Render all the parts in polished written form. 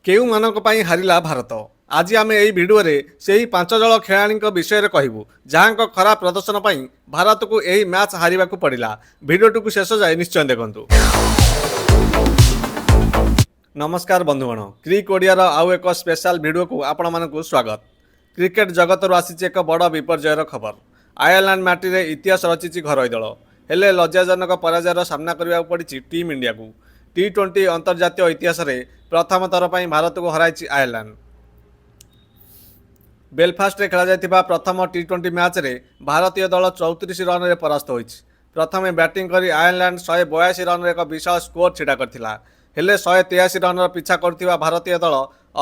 କେଉଁମାନଙ୍କ ପାଇଁ ହାରିଲା ଭାରତ? ଆଜି ଆମେ ଏହି ଭିଡ଼ିଓରେ ସେହି 5 ଜଣ ଖେଳାଳିଙ୍କ ବିଷୟରେ କହିବୁ ଯାହାଙ୍କ ଖରାପ ପ୍ରଦର୍ଶନ ପାଇଁ ଭାରତକୁ ଏହି ମ୍ୟାଚ୍ ହାରିବାକୁ ପଡ଼ିଲା। ଭିଡ଼ିଓଟିକୁ ଶେଷ ଯାଏ ନିଶ୍ଚୟ ଦେଖନ୍ତୁ। ନମସ୍କାର ବନ୍ଧୁଗଣ, କ୍ରିକ୍ ଓଡ଼ିଆର ଆଉ ଏକ ସ୍ପେଶାଲ ଭିଡ଼ିଓକୁ ଆପଣମାନଙ୍କୁ ସ୍ୱାଗତ। କ୍ରିକେଟ ଜଗତରୁ ଆସିଛି ଏକ ବଡ଼ ବିପର୍ଯ୍ୟୟର ଖବର। ଆୟର୍ଲାଣ୍ଡ ମାଟିରେ ଇତିହାସ ରଚିଛି ଘରୋଇ ଦଳ, ହେଲେ ଲଜ୍ଜାଜନକ ପରାଜୟର ସାମ୍ନା କରିବାକୁ ପଡ଼ିଛି ଟିମ୍ ଇଣ୍ଡିଆକୁ। ଟି20 ଅନ୍ତର୍ଜାତୀୟ ଇତିହାସରେ ପ୍ରଥମ ଥର ପାଇଁ ଭାରତକୁ ହରାଇଛି ଆୟର୍ଲାଣ୍ଡ। ବେଲଫାଷ୍ଟରେ ଖେଳାଯାଇଥିବା ପ୍ରଥମ ଟି20 ମ୍ୟାଚ୍ରେ ଭାରତୀୟ ଦଳ 34 ରନ୍ରେ ପରାସ୍ତ ହୋଇଛି। ପ୍ରଥମେ ବ୍ୟାଟିଂ କରି ଆୟର୍ଲାଣ୍ଡ 182 ରନ୍ର ଏକ ବିଶାଳ ସ୍କୋର ଛିଡ଼ା କରିଥିଲା, ହେଲେ 183 ରନ୍ର ପିଛା କରୁଥିବା ଭାରତୀୟ ଦଳ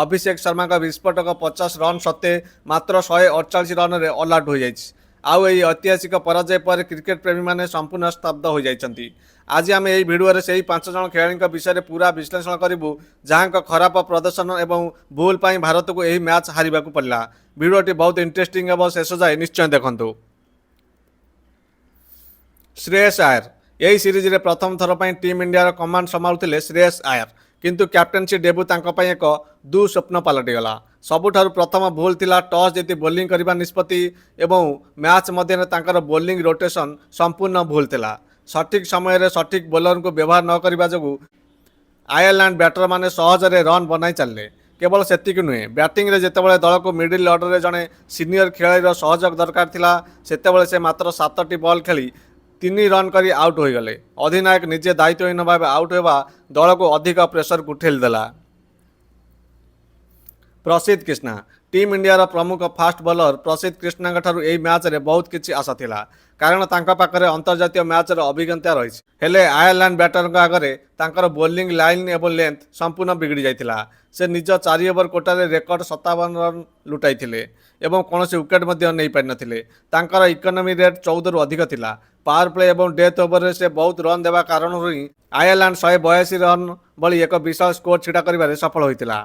ଅଭିଷେକ ଶର୍ମାଙ୍କ ବିସ୍ଫୋଟକ 50 ରନ୍ ସତ୍ତ୍ୱେ ମାତ୍ର 148 ରନ୍ରେ ଅଲ୍ ଆଉଟ୍ ହୋଇଯାଇଛି। ଆଉ ଏହି ଐତିହାସିକ ପରାଜୟ ପରେ କ୍ରିକେଟ ପ୍ରେମୀମାନେ ସମ୍ପୂର୍ଣ୍ଣ ସ୍ତବ୍ଧ ହୋଇଯାଇଛନ୍ତି। ଆଜି ଆମେ ଏହି ଭିଡ଼ିଓରେ ସେହି 5 ଜଣ ଖେଳାଳିଙ୍କ ବିଷୟରେ ପୁରା ବିଶ୍ଳେଷଣ କରିବୁ ଯାହାଙ୍କ ଖରାପ ପ୍ରଦର୍ଶନ ଏବଂ ଭୁଲ ପାଇଁ ଭାରତକୁ ଏହି ମ୍ୟାଚ୍ ହାରିବାକୁ ପଡ଼ିଲା। ଭିଡ଼ିଓଟି ବହୁତ ଇଣ୍ଟରେଷ୍ଟିଂ ହେବ, ଶେଷ ଯାଏ ନିଶ୍ଚୟ ଦେଖନ୍ତୁ। ଶ୍ରେୟସ ଆୟର ଏହି ସିରିଜରେ ପ୍ରଥମ ଥର ପାଇଁ ଟିମ୍ ଇଣ୍ଡିଆର କମାଣ୍ଡ ସମ୍ଭାଳୁଥିଲେ ଶ୍ରେୟସ ଆୟର, କିନ୍ତୁ କ୍ୟାପ୍ଟେନ୍ସି ଡେବ୍ୟୁ ତାଙ୍କ ପାଇଁ ଏକ ଦୁଃସ୍ୱପ୍ନ ପାଲଟିଗଲା। ସବୁଠାରୁ ପ୍ରଥମ ଭୁଲ ଥିଲା ଟସ୍ ଜିତି ବୋଲିଂ କରିବା ନିଷ୍ପତ୍ତି ଏବଂ ମ୍ୟାଚ୍ ମଧ୍ୟରେ ତାଙ୍କର ବୋଲିଂ ରୋଟେସନ୍ ସମ୍ପୂର୍ଣ୍ଣ ଭୁଲ ଥିଲା। ସଠିକ୍ ସମୟରେ ସଠିକ୍ ବୋଲରଙ୍କୁ ବ୍ୟବହାର ନ କରିବା ଯୋଗୁଁ ଆୟର୍ଲାଣ୍ଡ ବ୍ୟାଟରମାନେ ସହଜରେ ରନ୍ ବନାଇ ଚାଲିଲେ। କେବଳ ସେତିକି ନୁହେଁ, ବ୍ୟାଟିଂରେ ଯେତେବେଳେ ଦଳକୁ ମିଡିଲ୍ ଅର୍ଡରରେ ଜଣେ ସିନିୟର ଖେଳାଳିର ସହଯୋଗ ଦରକାର ଥିଲା, ସେତେବେଳେ ସେ ମାତ୍ର 7ଟି ବଲ୍ ଖେଳି 3 ରନ୍ କରି ଆଉଟ୍ ହୋଇଗଲେ। ଅଧିନାୟକ ନିଜେ ଦାୟିତ୍ୱହୀନ ଭାବେ ଆଉଟ୍ ହେବା ଦଳକୁ ଅଧିକ ପ୍ରେସରକୁ ଠେଲିଦେଲା। ପ୍ରସିଦ୍ଧ କ୍ରିଷ୍ଣା ଟିମ୍ ଇଣ୍ଡିଆର ପ୍ରମୁଖ ଫାଷ୍ଟ ବୋଲର ପ୍ରସିଦ୍ଧ କ୍ରିଷ୍ଣାଙ୍କଠାରୁ ଏହି ମ୍ୟାଚ୍ରେ ବହୁତ କିଛି ଆଶା ଥିଲା, କାରଣ ତାଙ୍କ ପାଖରେ ଅନ୍ତର୍ଜାତୀୟ ମ୍ୟାଚ୍ର ଅଭିଜ୍ଞତା ରହିଛି। ହେଲେ ଆୟର୍ଲାଣ୍ଡ ବ୍ୟାଟରଙ୍କ ଆଗରେ ତାଙ୍କର ବୋଲିଂ ଲାଇନ୍ ଏବଂ ଲେନ୍ଥ ସମ୍ପୂର୍ଣ୍ଣ ବିଗିଡ଼ି ଯାଇଥିଲା। ସେ ନିଜ 4 ଓଭର କୋଟାରେ ରେକର୍ଡ 57 ରନ୍ ଲୁଟାଇଥିଲେ ଏବଂ କୌଣସି ୱିକେଟ୍ ମଧ୍ୟ ନେଇପାରିନଥିଲେ। ତାଙ୍କର ଇକୋନୋମି ରେଟ୍ 14ରୁ ଅଧିକ ଥିଲା। ପାୱାର ପ୍ଲେ ଏବଂ ଡେଥ୍ ଓଭରରେ ସେ ବହୁତ ରନ୍ ଦେବା କାରଣରୁ ହିଁ ଆୟର୍ଲାଣ୍ଡ 182 ରନ୍ ଭଳି ଏକ ବିଶାଳ ସ୍କୋର ଛିଡ଼ା କରିବାରେ ସଫଳ ହୋଇଥିଲା।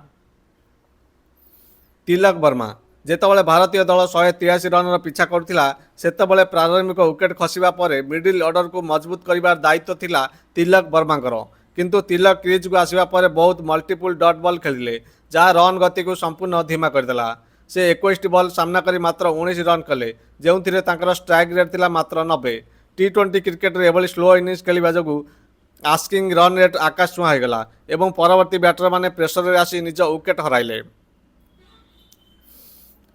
ତିଲକ ବର୍ମା ଯେତେବେଳେ ଭାରତୀୟ ଦଳ 183 ରନ୍ର ପିଛା କରୁଥିଲା, ସେତେବେଳେ ପ୍ରାରମ୍ଭିକ ୱିକେଟ୍ ଖସିବା ପରେ ମିଡିଲ୍ ଅର୍ଡରକୁ ମଜବୁତ କରିବାର ଦାୟିତ୍ୱ ଥିଲା ତିଲକ ବର୍ମାଙ୍କର। କିନ୍ତୁ ତିଲକ କ୍ରିଜ୍କୁ ଆସିବା ପରେ ବହୁତ ମଲ୍ଟିପୁଲ୍ ଡଟ୍ ବଲ୍ ଖେଳିଲେ, ଯାହା ରନ୍ ଗତିକୁ ସମ୍ପୂର୍ଣ୍ଣ ଧିମା କରିଦେଲା। ସେ 21ଟି ବଲ୍ ସାମ୍ନା କରି ମାତ୍ର 19 ରନ୍ କଲେ, ଯେଉଁଥିରେ ତାଙ୍କର ଷ୍ଟ୍ରାଇକ୍ ରେଟ୍ ଥିଲା ମାତ୍ର 90। ଟି20 କ୍ରିକେଟରେ ଏଭଳି ସ୍ଲୋ ଇନିଂସ ଖେଳିବା ଯୋଗୁଁ ଆସ୍କିଂ ରନ୍ ରେଟ୍ ଆକାଶ ଛୁଆଁ ହୋଇଗଲା ଏବଂ ପରବର୍ତ୍ତୀ ବ୍ୟାଟରମାନେ ପ୍ରେସରରେ ଆସି ନିଜ ୱିକେଟ୍ ହରାଇଲେ।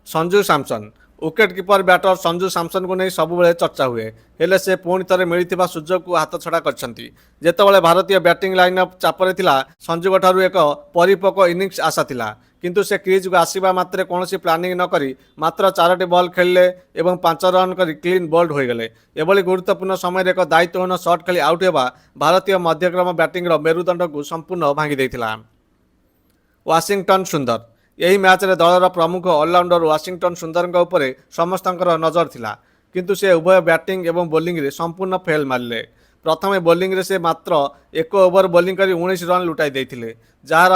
Sanju Samson wicket keeper batter Sanju ସାମସନ୍ଙ୍କୁ ନେଇ ସବୁବେଳେ ଚର୍ଚ୍ଚା ହୁଏ, ହେଲେ ସେ ପୁଣି ଥରେ ମିଳିଥିବା ସୁଯୋଗକୁ ହାତଛଡ଼ା କରିଛନ୍ତି। ଯେତେବେଳେ ଭାରତୀୟ ବ୍ୟାଟିଂ ଲାଇନ୍ଅପ୍ ଚାପରେ ଥିଲା, ସଞ୍ଜୁଙ୍କଠାରୁ ଏକ ପରିପକ୍ୱ ଇନିଂସ ଆଶା ଥିଲା, କିନ୍ତୁ ସେ କ୍ରିଜ୍କୁ ଆସିବା ମାତ୍ରେ କୌଣସି ପ୍ଲାନିଂ ନ କରି ମାତ୍ର 4ଟି ବଲ୍ ଖେଳିଲେ ଏବଂ 5 ରନ୍ କରି କ୍ଲିନ୍ ବୋଲ୍ଡ ହୋଇଗଲେ। ଏଭଳି ଗୁରୁତ୍ୱପୂର୍ଣ୍ଣ ସମୟରେ ଏକ ଦାୟିତ୍ୱହୀନ ସଟ୍ ଖେଳି ଆଉଟ୍ ହେବା ଭାରତୀୟ ମଧ୍ୟକ୍ରମ ବ୍ୟାଟିଂର ମେରୁଦଣ୍ଡକୁ ସମ୍ପୂର୍ଣ୍ଣ ଭାଙ୍ଗି ଦେଇଥିଲା। ୱାଶିଂଟନ୍ ସୁନ୍ଦର ଏହି ମ୍ୟାଚ୍ରେ ଦଳର ପ୍ରମୁଖ ଅଲରାଉଣ୍ଡର ୱାଶିଂଟନ୍ ସୁନ୍ଦରଙ୍କ ଉପରେ ସମସ୍ତଙ୍କର ନଜର ଥିଲା, କିନ୍ତୁ ସେ ଉଭୟ ବ୍ୟାଟିଂ ଏବଂ ବୋଲିଂରେ ସମ୍ପୂର୍ଣ୍ଣ ଫେଲ୍ ମାରିଲେ। ପ୍ରଥମେ ବୋଲିଂରେ ସେ ମାତ୍ର 1 ଓଭର ବୋଲିଂ କରି 19 ରନ୍ ଲୁଟାଇ ଦେଇଥିଲେ, ଯାହାର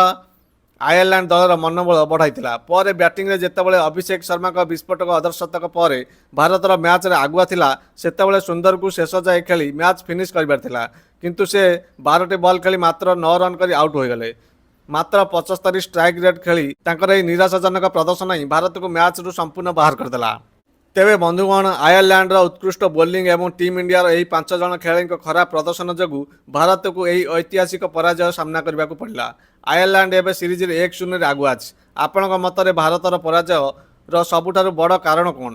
ଆୟର୍ଲାଣ୍ଡ ଦଳର ମନୋବଳ ବଢ଼ାଇଥିଲା। ପରେ ବ୍ୟାଟିଂରେ ଯେତେବେଳେ ଅଭିଷେକ ଶର୍ମାଙ୍କ ବିସ୍ଫୋଟକ ଅର୍ଦ୍ଧଶତକ ପରେ ଭାରତର ମ୍ୟାଚ୍ରେ ଆଗୁଆ ଥିଲା, ସେତେବେଳେ ସୁନ୍ଦରଙ୍କୁ ଶେଷ ଯାଏ ଖେଳି ମ୍ୟାଚ୍ ଫିନିଶ୍ କରିବାର ଥିଲା, କିନ୍ତୁ ସେ 12ଟି ବଲ୍ ଖେଳି ମାତ୍ର 9 ରନ୍ କରି ଆଉଟ୍ ହୋଇଗଲେ। ମାତ୍ର 75 ଷ୍ଟ୍ରାଇକ୍ ରେଟ୍ ଖେଳି ତାଙ୍କର ଏହି ନିରାଶାଜନକ ପ୍ରଦର୍ଶନ ହିଁ ଭାରତକୁ ମ୍ୟାଚ୍ରୁ ସମ୍ପୂର୍ଣ୍ଣ ବାହାର କରିଦେଲା। ତେବେ ବନ୍ଧୁଗଣ, ଆୟର୍ଲାଣ୍ଡର ଉତ୍କୃଷ୍ଟ ବୋଲିଂ ଏବଂ ଟିମ୍ ଇଣ୍ଡିଆର ଏହି 5 ଜଣ ଖେଳାଳିଙ୍କ ଖରାପ ପ୍ରଦର୍ଶନ ଯୋଗୁଁ ଭାରତକୁ ଏହି ଐତିହାସିକ ପରାଜୟ ସାମ୍ନା କରିବାକୁ ପଡ଼ିଲା। ଆୟର୍ଲାଣ୍ଡ ଏବେ ସିରିଜରେ 1-0ରେ ଆଗୁଆ ଅଛି। ଆପଣଙ୍କ ମତରେ ଭାରତର ପରାଜୟର ସବୁଠାରୁ ବଡ଼ କାରଣ କ'ଣ?